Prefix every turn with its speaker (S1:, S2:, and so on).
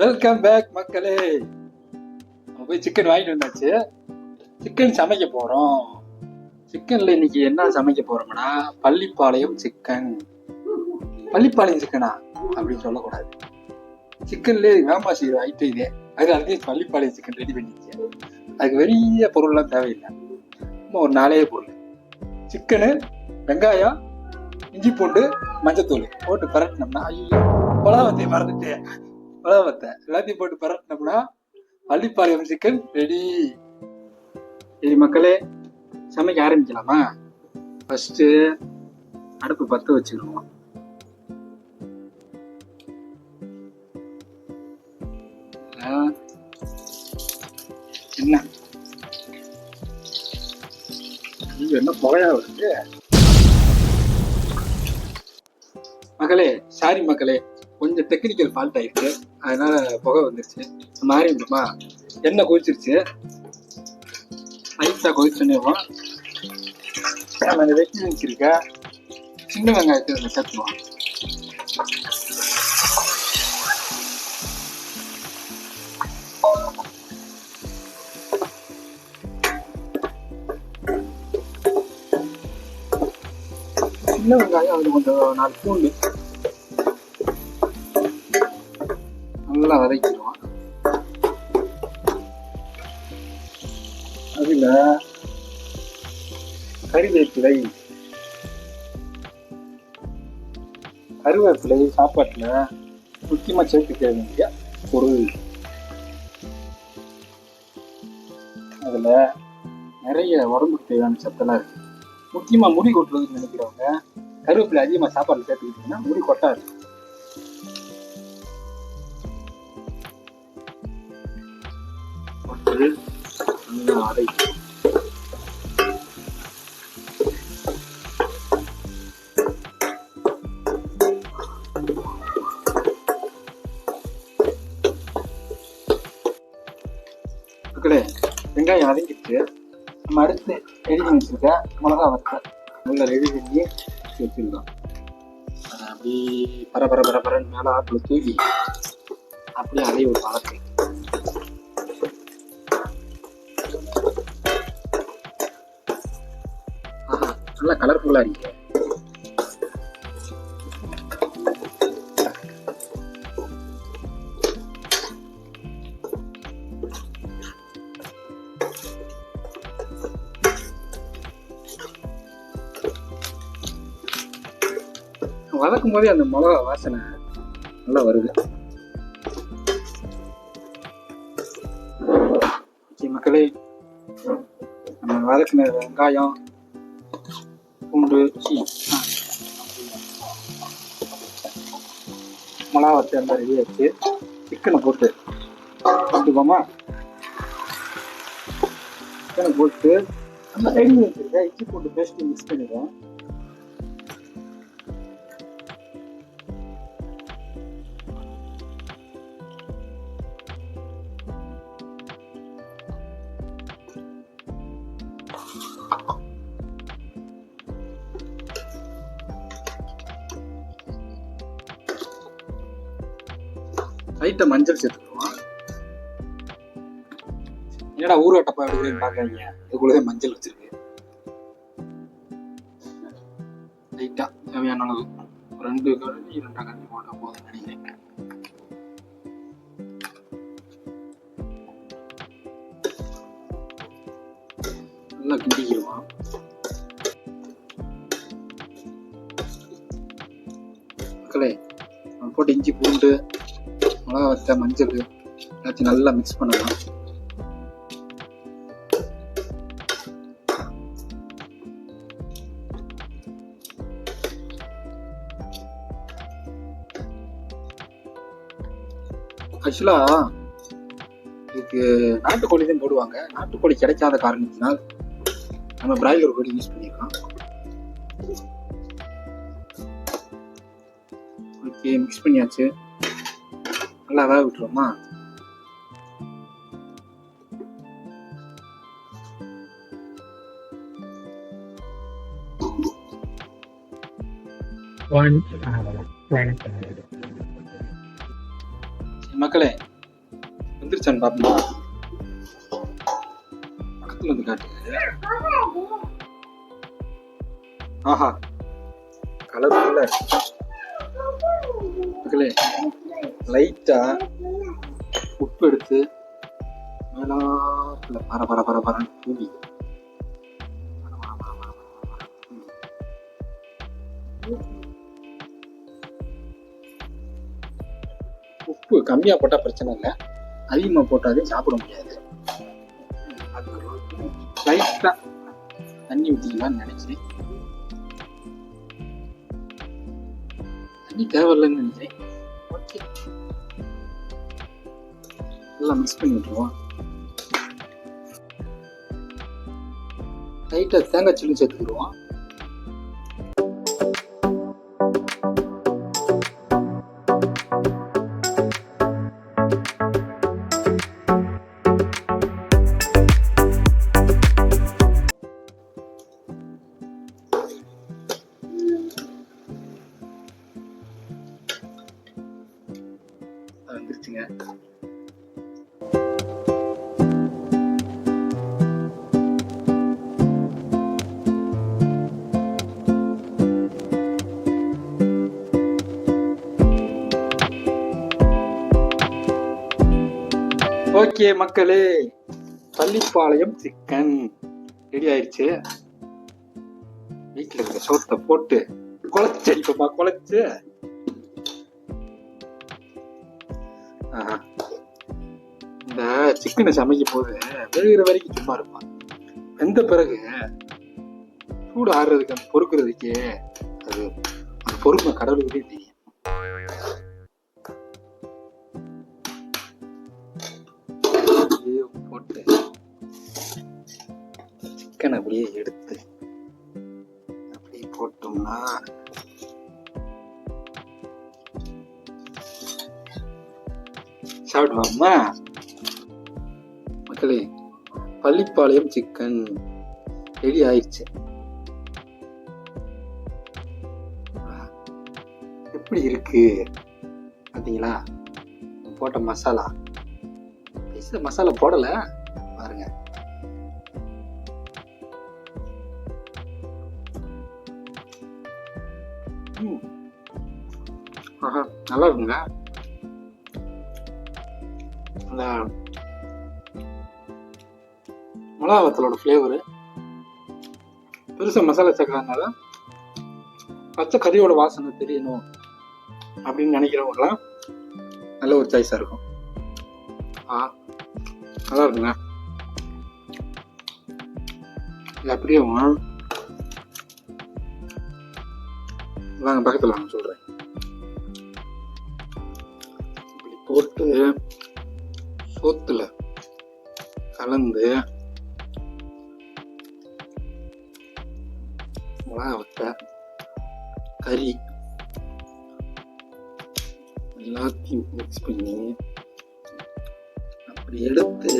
S1: Welcome back மக்களே. நம்ம போய் சிக்கன் வாங்கிட்டு வந்தாச்சு. சிக்கன் சமைக்க போறோம். சிக்கன்ல இன்னைக்கு என்ன சமைக்க போறோம்னா பள்ளிப்பாளையம் சிக்கன். பள்ளிப்பாளையம் சிக்கனா அப்படின்னு சொல்லக்கூடாது. சிக்கன்ல வேமா செய்யற ஐட்டம் இதே. அதுக்கு பள்ளிப்பாளையம் சிக்கன் ரெடி பண்ணிச்சு. அதுக்கு பெரிய பொருள்லாம் தேவையில்லை. ஒரு 4 பொருள்: சிக்கனு, வெங்காயம், இஞ்சி பூண்டு, மஞ்சத்தூள் போட்டு பரட்டினோம்னா, ஐயோ பலாவத்தை மறந்துட்டேன், பலாவத்தை எல்லாத்தையும் போட்டு பரட்டினோம்னா பள்ளிப்பாளையம் சிக்கன் ரெடி. சரி மக்களே, சமைக்க ஆரம்பிக்கலாமா? ஃபர்ஸ்ட் அடுப்பு பற்ற வச்சுக்கணும். என்ன புகையா வருது மக்களே? சாரி மக்களே, கொஞ்சம் டெக்னிக்கல் ஃபால்ட் ஆயிடுச்சு, அதனால புகை வந்துருச்சு. மாறிடுமா? எண்ணெய் கொதிச்சிருச்சு. லைட்டாக கொதிச்சுருவோம். நம்ம இந்த வெட்டி வச்சிருக்க சின்ன வெங்காயத்தை அதில் சேர்த்துவோம். சின்ன வெங்காயம் அதில் கொஞ்சம் 4 பூண்டு நல்லா வதக்கிடுவோம். அதுல கருவேப்பிலை சாப்பாட்டுல முக்கியமா சேர்த்துக்க வேண்டிய பொருள். அதுல நிறைய உடம்புக்கு தேவையான சத்தெல்லாம் இருக்கு. முக்கியமா முடி கொட்டுறதுன்னு நினைக்கிறவங்க கருவேப்பிலை அதிகமா சாப்பாடுல சேர்த்துக்கிட்டீங்கன்னா முடி கொட்டாது. வெங்காயம் வதங்கிடுச்சு. நம்ம அடுத்து ரெடி பண்ணி வச்சிருக்க மிளகா வத்தல் நல்லா ரெடி பண்ணி வச்சிருக்கோம். அப்படி பரபரன்னு மேலே ஆப்பிள் தூக்கி அப்படியே அதைய ஒரு வதக்கு. நல்லா கலர்ஃபுல்லா இருக்கு. வதக்கும் போதே அந்த மிளகா வாசனை நல்லா வருது. மக்களே, நம்ம வதக்கின வெங்காயம், பூண்டு, மிளகா வச்சு அந்த ரெடி ஆச்சு. சிக்கனை போட்டு போட்டுக்கோமா. சிக்கனை போட்டு நம்ம ரெடி வச்சிருக்க இஞ்சி பூண்டு பேஸ்ட் மிக்ஸ் பண்ணிடுவோம். லைட்டா மஞ்சள் சேர்த்துக்குவோம். என்னடா ஊரோட்டப்பா எப்படி பாக்குறீங்க? இதுக்குள்ளே மஞ்சள் வச்சிருக்கு. லைட்டா தேவையான அளவு 2 கரண்டி போட்டா போதும் நினைக்கிறேன். நல்லா கிண்டிக்கிடுவோம். மக்களே, போட்டு இஞ்சி பூண்டு மிளகா வத்த மஞ்சள் எல்லாத்தையும் நல்லா மிக்ஸ் பண்ணலாம். ஆக்சுவலா இதுக்கு நாட்டுக்கோழி தான் போடுவாங்க. நாட்டுக்கோழி கிடைக்காத காரணத்தினால் நம்ம பிராய்லர் கோழி யூஸ் பண்ணிக்கலாம். ஓகே, மிக்ஸ் பண்ணியாச்சு. நல்லா வேக விட்டுருவோமா? மக்களே, வந்துருச்சான்னு பாப்பா, பக்கத்துல வந்து காட்டு. ஆஹா, கலர்ஃபுல்லா இருக்கு. லைட்டா உப்பு எடுத்து மேலாப்புல பர பர பர பரன்னு தூவி உப்பு கம்மியா போட்டா பிரச்சனை இல்லை, அதிகமா போட்டாலே சாப்பிட முடியாது. லைட்டா தண்ணி ஊற்றிக்கலாம்னு நினைக்கிறேன். தண்ணி தேவையில்லைன்னு நினைக்கிறேன். ஓகே, எல்லாம் மிக்ஸ் பண்ணி விட்டுருவோம். லைட்டாக தேங்காய் சில்லி சேர்த்துக்கிடுவோம். வந்துருச்சுங்க. ஓகே மக்களே, பள்ளிப்பாளையம் சிக்கன் ரெடி ஆயிடுச்சு. வீட்டுல இருக்க சோத்தை போட்டு குழச்சு இப்பப்பா குழச்சு. இந்த சிக்கனை சமைக்கும் போது வேகிற வரைக்கும் சும்மா இருப்பான். வெந்த பிறகு சூடு ஆடுறதுக்கு அந்த பொறுக்கிறதுக்கே அது பொறுமை கடவுளுக்குதே தெரியும். போட்டு சிக்கன் அப்படியே எடுத்து அப்படியே போட்டோம்னா சாப்பிடுவாமா மக்களே. பள்ளிப்பாளையம் சிக்கன் ரெடி ஆயிடுச்சு. எப்படி இருக்கு பாத்தீங்களா? போட்ட மசாலா மசாலா போடல பாருங்க. நல்லா இருக்குங்க. அந்த மிளகா வத்தலோட ஃப்ளேவரு பெருசா மசாலா சேர்க்கறதுனால பச்சை கறியோட வாசனை தெரியணும் அப்படின்னு நினைக்கிறவங்கலாம் நல்ல ஒரு சாய்ஸா இருக்கும். நல்லா இருக்குங்க. இது அப்படியே வாங்க பக்கத்துல வாங்க சொல்றேன். இப்படி போட்டு சோத்துல கலந்து மிளகா வத்த கறி எல்லாத்தையும் மிக்ஸ் பண்ணி அப்படி எடுத்து